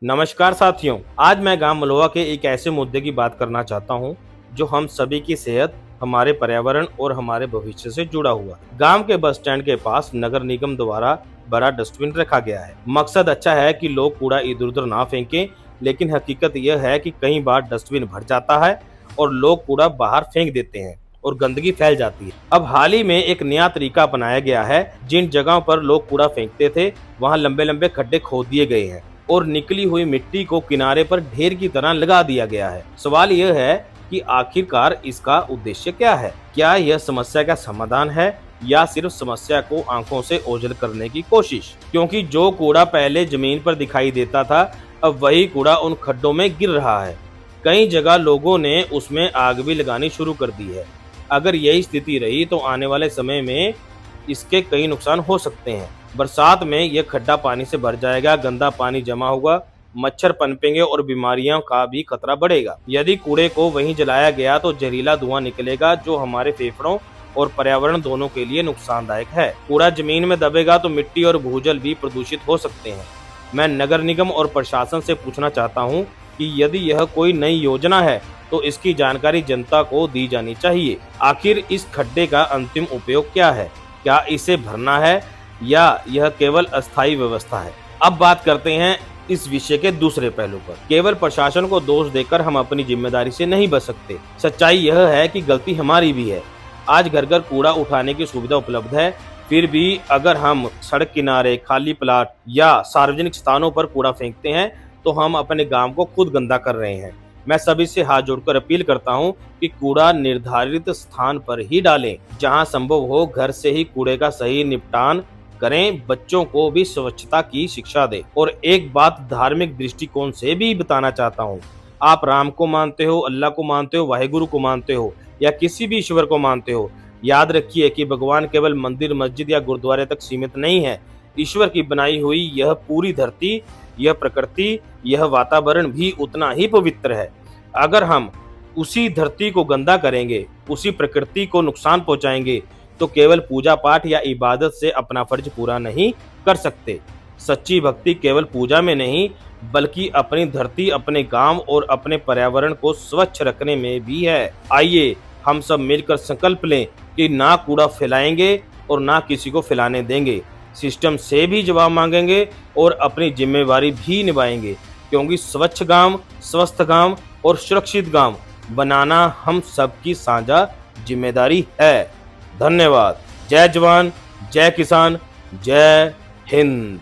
नमस्कार साथियों, आज मैं गांव मलवा के एक ऐसे मुद्दे की बात करना चाहता हूं, जो हम सभी की सेहत, हमारे पर्यावरण और हमारे भविष्य से जुड़ा हुआ है। गांव के बस स्टैंड के पास नगर निगम द्वारा बड़ा डस्टबिन रखा गया है। मकसद अच्छा है कि लोग कूड़ा इधर उधर ना फेंकें, लेकिन हकीकत यह है कि कई बार डस्टबिन भर जाता है और लोग कूड़ा बाहर फेंक देते हैं और गंदगी फैल जाती है। अब हाल ही में एक नया तरीका अपनाया गया है। जिन जगहों पर लोग कूड़ा फेंकते थे, वहां लंबे लंबे खड्डे खोद दिए गए हैं और निकली हुई मिट्टी को किनारे पर ढेर की तरह लगा दिया गया है। सवाल यह है कि आखिरकार इसका उद्देश्य क्या है? क्या यह समस्या का समाधान है या सिर्फ समस्या को आंखों से ओझल करने की कोशिश? क्योंकि जो कूड़ा पहले जमीन पर दिखाई देता था, अब वही कूड़ा उन खड्डों में गिर रहा है। कई जगह लोगों ने उसमें आग भी लगानी शुरू कर दी है। अगर यही स्थिति रही तो आने वाले समय में इसके कई नुकसान हो सकते हैं। बरसात में यह खड्डा पानी से भर जाएगा, गंदा पानी जमा होगा, मच्छर पनपेंगे और बीमारियों का भी खतरा बढ़ेगा। यदि कूड़े को वहीं जलाया गया तो जहरीला धुआं निकलेगा, जो हमारे फेफड़ों और पर्यावरण दोनों के लिए नुकसानदायक है। कूड़ा जमीन में दबेगा तो मिट्टी और भूजल भी प्रदूषित हो सकते हैं। मैं नगर निगम और प्रशासन से पूछना चाहता हूँ कि यदि यह कोई नई योजना है तो इसकी जानकारी जनता को दी जानी चाहिए। आखिर इस खड्डे का अंतिम उपयोग क्या है? क्या इसे भरना है या यह केवल अस्थायी व्यवस्था है? अब बात करते हैं इस विषय के दूसरे पहलू पर। केवल प्रशासन को दोष देकर हम अपनी जिम्मेदारी से नहीं बच सकते। सच्चाई यह है कि गलती हमारी भी है। आज घर घर कूड़ा उठाने की सुविधा उपलब्ध है, फिर भी अगर हम सड़क किनारे, खाली प्लाट या सार्वजनिक स्थानों पर कूड़ा फेंकते हैं तो हम अपने गांव को खुद गंदा कर रहे हैं। मैं सभी से हाथ जोड़कर अपील करता हूं कि कूड़ा निर्धारित स्थान पर ही डालें। जहां संभव हो घर से ही कूड़े का सही निपटान करें। बच्चों को भी स्वच्छता की शिक्षा दें। और एक बात धार्मिक दृष्टिकोण से भी बताना चाहता हूँ। आप राम को मानते हो, अल्लाह को मानते हो, वाहेगुरु को मानते हो या किसी भी ईश्वर को मानते हो, याद रखिए कि भगवान केवल मंदिर, मस्जिद या गुरुद्वारे तक सीमित नहीं है। ईश्वर की बनाई हुई यह पूरी धरती, यह प्रकृति, यह वातावरण भी उतना ही पवित्र है। अगर हम उसी धरती को गंदा करेंगे, उसी प्रकृति को नुकसान पहुंचाएंगे, तो केवल पूजा पाठ या इबादत से अपना फर्ज पूरा नहीं कर सकते। सच्ची भक्ति केवल पूजा में नहीं, बल्कि अपनी धरती, अपने गांव और अपने पर्यावरण को स्वच्छ रखने में भी है। आइए हम सब मिलकर संकल्प लें कि ना कूड़ा फैलाएंगे और ना किसी को फैलाने देंगे। सिस्टम से भी जवाब मांगेंगे और अपनी जिम्मेवारी भी निभाएंगे, क्योंकि स्वच्छ गांव, स्वस्थ गांव और सुरक्षित गांव बनाना हम सबकी साझा जिम्मेदारी है। धन्यवाद। जय जवान, जय किसान, जय हिंद।